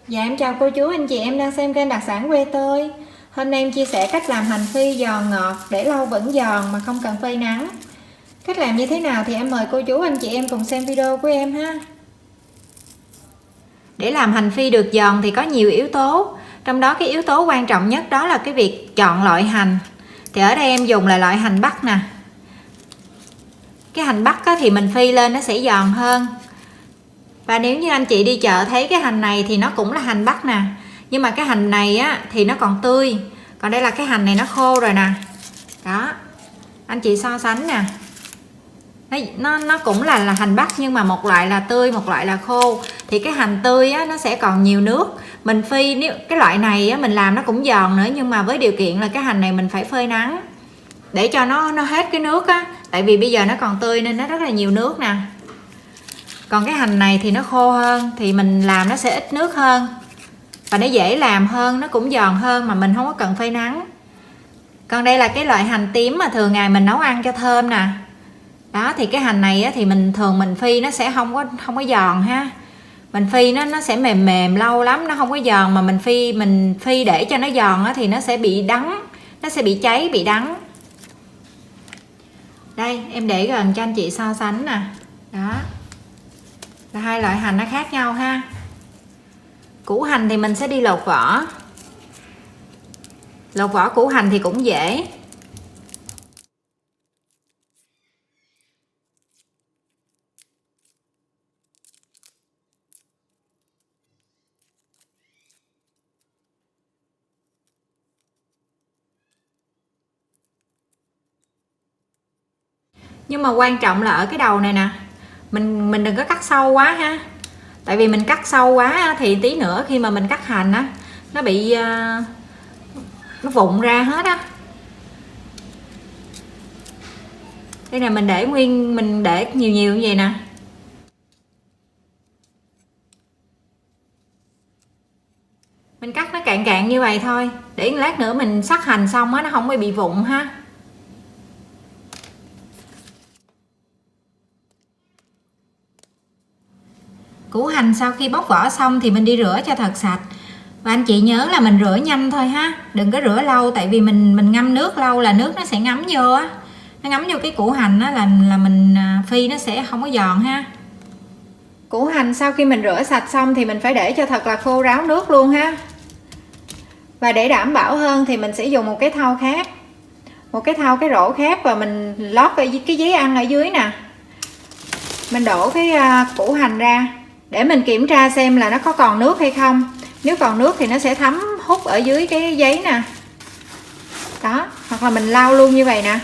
Dạ em chào cô chú anh chị em đang xem kênh đặc sản quê tôi. Hôm nay em chia sẻ cách làm hành phi giòn ngọt để lâu vẫn giòn mà không cần phơi nắng. Cách làm như thế nào thì em mời cô chú anh chị em cùng xem video của em ha. Để làm hành phi được giòn thì có nhiều yếu tố. Trong đó cái yếu tố quan trọng nhất đó là cái việc chọn loại hành. Thì ở đây em dùng là loại hành bắc nè. Cái hành bắc thì mình phi lên nó sẽ giòn hơn. Và nếu như anh chị đi chợ thấy cái hành này thì nó cũng là hành bắc nè, nhưng mà cái hành này thì nó còn tươi, còn đây là cái hành này nó khô rồi nè. Đó, anh chị so sánh nè, nó cũng là hành bắc, nhưng mà một loại là tươi, một loại là khô. Thì cái hành tươi nó sẽ còn nhiều nước. Mình phi, nếu cái loại này mình làm nó cũng giòn nữa, nhưng mà với điều kiện là cái hành này mình phải phơi nắng để cho nó hết cái nước tại vì bây giờ nó còn tươi nên nó rất là nhiều nước nè. Còn cái hành này thì nó khô hơn thì mình làm nó sẽ ít nước hơn và nó dễ làm hơn, nó cũng giòn hơn mà mình không có cần phơi nắng. Còn đây là cái loại hành tím mà thường ngày mình nấu ăn cho thơm nè. Đó, thì cái hành này thì mình phi nó sẽ không có giòn ha. Mình phi nó sẽ mềm mềm lâu lắm, nó không có giòn, mà mình phi để cho nó giòn thì nó sẽ bị đắng, nó sẽ bị cháy, bị đắng. Đây em để gần cho anh chị so sánh nè. Đó là hai loại hành nó khác nhau ha. Củ hành thì mình sẽ đi lột vỏ. Lột vỏ củ hành thì cũng dễ. Nhưng mà quan trọng là ở cái đầu này nè, mình đừng có cắt sâu quá ha. Tại vì mình cắt sâu quá thì tí nữa khi mà mình cắt hành nó bị nó vụn ra hết Đây nè, mình để nguyên, mình để nhiều nhiều như vậy nè. Mình cắt nó cạn cạn như vậy thôi, để lát nữa mình sắc hành xong nó không có bị vụn ha. Củ hành sau khi bóc vỏ xong thì mình đi rửa cho thật sạch. Và anh chị nhớ là mình rửa nhanh thôi ha, đừng có rửa lâu, tại vì mình ngâm nước lâu là nước nó sẽ ngấm vô nó ngấm vô cái củ hành là mình phi nó sẽ không có giòn ha. Củ hành sau khi mình rửa sạch xong thì mình phải để cho thật là khô ráo nước luôn ha. Và để đảm bảo hơn thì mình sẽ dùng một cái thau khác, cái rổ khác, và mình lót cái giấy ăn ở dưới nè. Mình đổ cái củ hành ra để mình kiểm tra xem là nó có còn nước hay không. Nếu còn nước thì nó sẽ thấm hút ở dưới cái giấy nè. Đó, hoặc là mình lau luôn như vậy nè.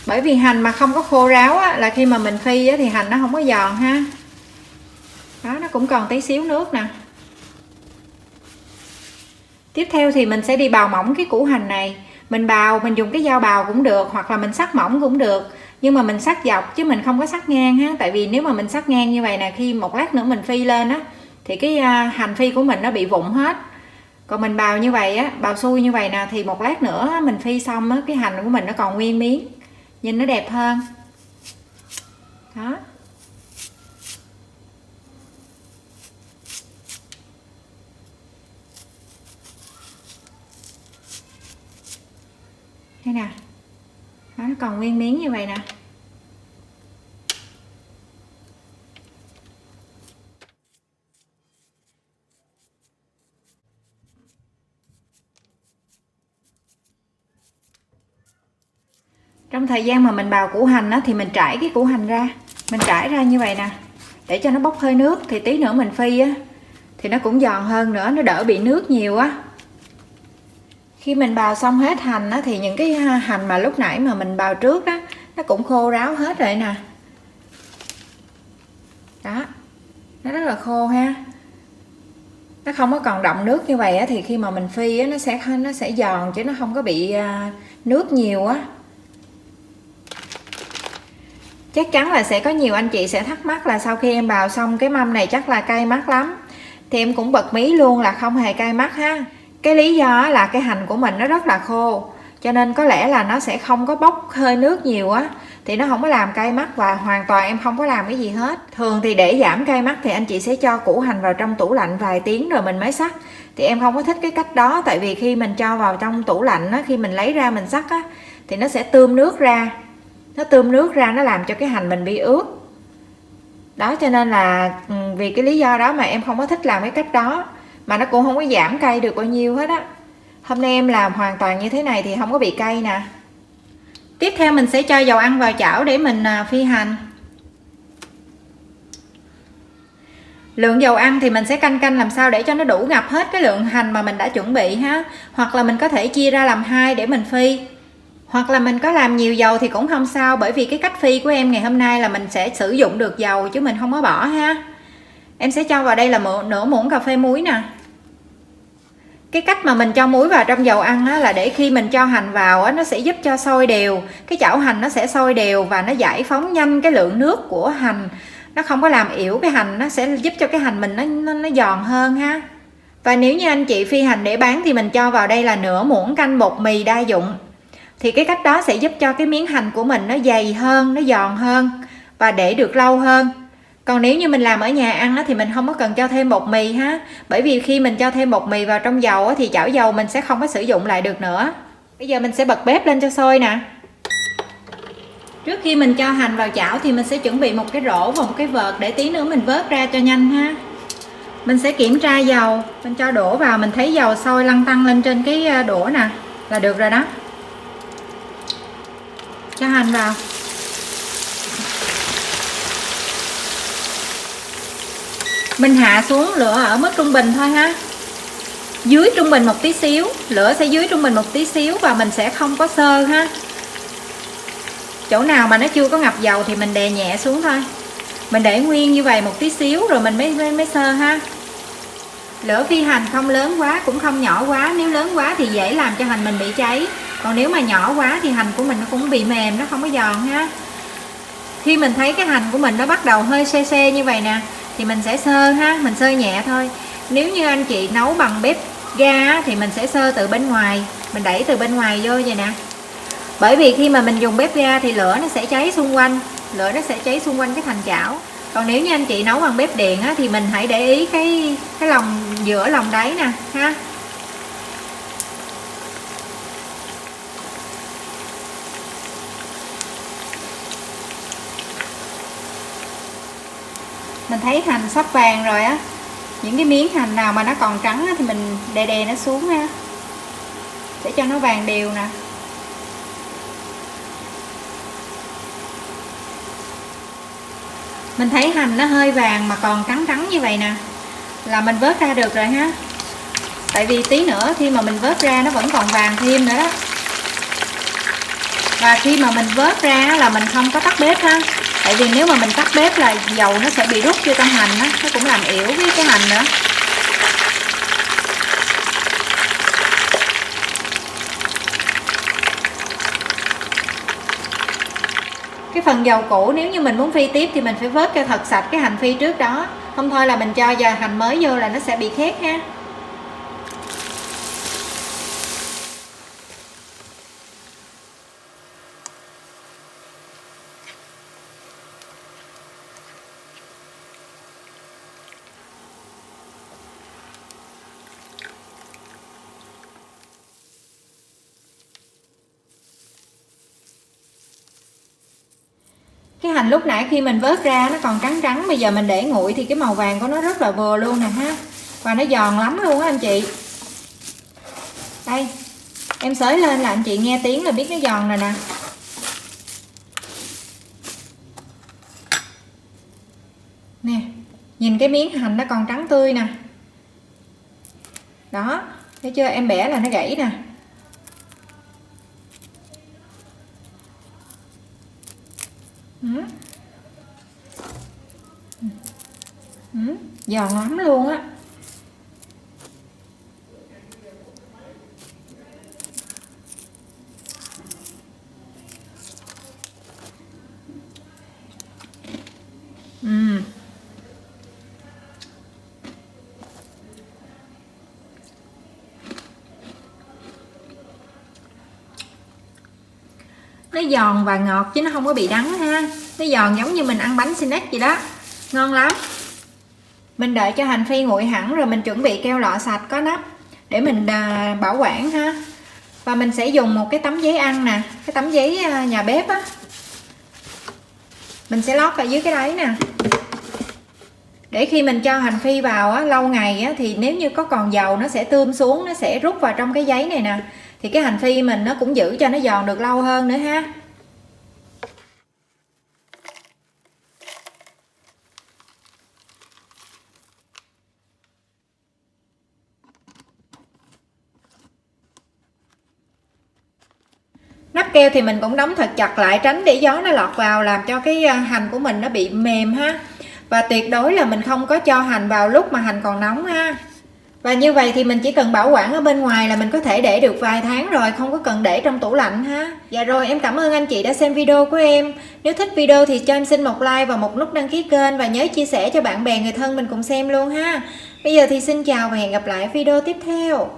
Bởi vì hành mà không có khô ráo là khi mà mình phi thì hành nó không có giòn ha. Đó, nó cũng còn tí xíu nước nè. Tiếp theo thì mình sẽ đi bào mỏng cái củ hành này. Mình dùng cái dao bào cũng được, hoặc là mình cắt mỏng cũng được. Nhưng mà mình cắt dọc chứ mình không có cắt ngang ha. Tại vì nếu mà mình cắt ngang như vậy nè, khi một lát nữa mình phi lên thì cái hành phi của mình nó bị vụn hết. Còn mình bào như vậy bào xuôi như vậy nè, thì một lát nữa mình phi xong cái hành của mình nó còn nguyên miếng, nhìn nó đẹp hơn. Đó. Đây nè. Đó, nó còn nguyên miếng như vậy nè. Trong thời gian mà mình bào củ hành thì mình trải cái củ hành ra, mình trải ra như vậy nè, để cho nó bốc hơi nước, thì tí nữa mình phi thì nó cũng giòn hơn nữa, nó đỡ bị nước nhiều Khi mình bào xong hết hành thì những cái hành mà lúc nãy mà mình bào trước nó cũng khô ráo hết rồi nè. Đó, nó rất là khô ha, nó không có còn đọng nước như vậy thì khi mà mình phi nó sẽ giòn, chứ nó không có bị nước nhiều Chắc chắn là sẽ có nhiều anh chị sẽ thắc mắc là sau khi em bào xong cái mâm này chắc là cay mắt lắm. Thì em cũng bật mí luôn là không hề cay mắt ha. Cái lý do là cái hành của mình nó rất là khô, cho nên có lẽ là nó sẽ không có bốc hơi nước nhiều á, thì nó không có làm cay mắt và hoàn toàn em không có làm cái gì hết. Thường thì để giảm cay mắt thì anh chị sẽ cho củ hành vào trong tủ lạnh vài tiếng rồi mình mới xắt. Thì em không có thích cái cách đó, tại vì khi mình cho vào trong tủ lạnh á, khi mình lấy ra mình xắt á thì nó sẽ tươm nước ra. Nó tươm nước ra nó làm cho cái hành mình bị ướt. Đó, cho nên là vì cái lý do đó mà em không có thích làm cái cách đó, mà nó cũng không có giảm cay được bao nhiêu hết á. Hôm nay em làm hoàn toàn như thế này thì không có bị cay nè. Tiếp theo mình sẽ cho dầu ăn vào chảo để mình phi hành. Lượng dầu ăn thì mình sẽ canh làm sao để cho nó đủ ngập hết cái lượng hành mà mình đã chuẩn bị ha. Hoặc là mình có thể chia ra làm hai để mình phi. Hoặc là mình có làm nhiều dầu thì cũng không sao, bởi vì cái cách phi của em ngày hôm nay là mình sẽ sử dụng được dầu chứ mình không có bỏ ha. Em sẽ cho vào đây là nửa muỗng cà phê muối nè. Cái cách mà mình cho muối vào trong dầu ăn á, là để khi mình cho hành vào á, nó sẽ giúp cho sôi đều, cái chảo hành nó sẽ sôi đều và nó giải phóng nhanh cái lượng nước của hành, nó không có làm yếu cái hành, nó sẽ giúp cho cái hành mình nó giòn hơn ha. Và nếu như anh chị phi hành để bán thì mình cho vào đây là nửa muỗng canh bột mì đa dụng. Thì cái cách đó sẽ giúp cho cái miếng hành của mình nó dày hơn, nó giòn hơn và để được lâu hơn. Còn nếu như mình làm ở nhà ăn á, thì mình không có cần cho thêm bột mì ha. Bởi vì khi mình cho thêm bột mì vào trong dầu á, thì chảo dầu mình sẽ không có sử dụng lại được nữa. Bây giờ mình sẽ bật bếp lên cho sôi nè. Trước khi mình cho hành vào chảo thì mình sẽ chuẩn bị một cái rổ và một cái vợt để tí nữa mình vớt ra cho nhanh ha. Mình sẽ kiểm tra dầu, mình cho đổ vào, mình thấy dầu sôi lăn tăn lên trên cái đũa nè là được rồi đó. Cho hành vào. Mình hạ xuống lửa ở mức trung bình thôi ha. Dưới trung bình một tí xíu, lửa sẽ dưới trung bình một tí xíu và mình sẽ không có sơ ha. Chỗ nào mà nó chưa có ngập dầu thì mình đè nhẹ xuống thôi. Mình để nguyên như vậy một tí xíu rồi mình mới sơ ha. Lửa phi hành không lớn quá cũng không nhỏ quá, nếu lớn quá thì dễ làm cho hành mình bị cháy. Còn nếu mà nhỏ quá thì hành của mình nó cũng bị mềm, nó không có giòn ha. Khi mình thấy cái hành của mình nó bắt đầu hơi se se như vậy nè thì mình sẽ sơ ha, mình sơ nhẹ thôi. Nếu như anh chị nấu bằng bếp ga thì mình sẽ sơ từ bên ngoài, mình đẩy từ bên ngoài vô vậy nè. Bởi vì khi mà mình dùng bếp ga thì lửa nó sẽ cháy xung quanh, lửa nó sẽ cháy xung quanh cái thành chảo. Còn nếu như anh chị nấu bằng bếp điện á, thì mình hãy để ý cái lòng giữa lòng đáy nè ha. Mình thấy hành sắp vàng rồi á. Những cái miếng hành nào mà nó còn trắng á, thì mình đè nó xuống ha, để cho nó vàng đều nè. Mình thấy hành nó hơi vàng mà còn trắng như vậy nè là mình vớt ra được rồi ha. Tại vì tí nữa khi mà mình vớt ra nó vẫn còn vàng thêm nữa đó. Và khi mà mình vớt ra là mình không có tắt bếp ha. Tại vì nếu mà mình tắt bếp là dầu nó sẽ bị rút vô trong hành á, nó cũng làm yếu cái hành nữa. Cái phần dầu cũ nếu như mình muốn phi tiếp thì mình phải vớt cho thật sạch cái hành phi trước đó. Không thôi là mình cho giờ hành mới vô là nó sẽ bị khét ha. Cái hành lúc nãy khi mình vớt ra nó còn trắng, bây giờ mình để nguội thì cái màu vàng của nó rất là vừa luôn nè ha. Và nó giòn lắm luôn á anh chị. Đây, em xới lên là anh chị nghe tiếng là biết nó giòn rồi nè. Nè, nhìn cái miếng hành nó còn trắng tươi nè. Đó, thấy chưa, em bẻ là nó gãy nè. Giòn lắm luôn á. Nó giòn và ngọt chứ nó không có bị đắng ha. Nó giòn giống như mình ăn bánh snack vậy đó. Ngon lắm. Mình đợi cho hành phi nguội hẳn rồi mình chuẩn bị keo lọ sạch có nắp để mình bảo quản ha. Và mình sẽ dùng một cái tấm giấy ăn nè, cái tấm giấy nhà bếp á. Mình sẽ lót ở dưới cái đáy nè. Để khi mình cho hành phi vào á, lâu ngày á, thì nếu như có còn dầu nó sẽ tươm xuống, nó sẽ rút vào trong cái giấy này nè. Thì cái hành phi mình nó cũng giữ cho nó giòn được lâu hơn nữa ha. Nắp keo thì mình cũng đóng thật chặt lại tránh để gió nó lọt vào làm cho cái hành của mình nó bị mềm ha. Và tuyệt đối là mình không có cho hành vào lúc mà hành còn nóng ha. Và như vậy thì mình chỉ cần bảo quản ở bên ngoài là mình có thể để được vài tháng rồi, không có cần để trong tủ lạnh ha. Dạ rồi, em cảm ơn anh chị đã xem video của em. Nếu thích video thì cho em xin một like và một nút đăng ký kênh, và nhớ chia sẻ cho bạn bè người thân mình cùng xem luôn ha. Bây giờ thì xin chào và hẹn gặp lại video tiếp theo.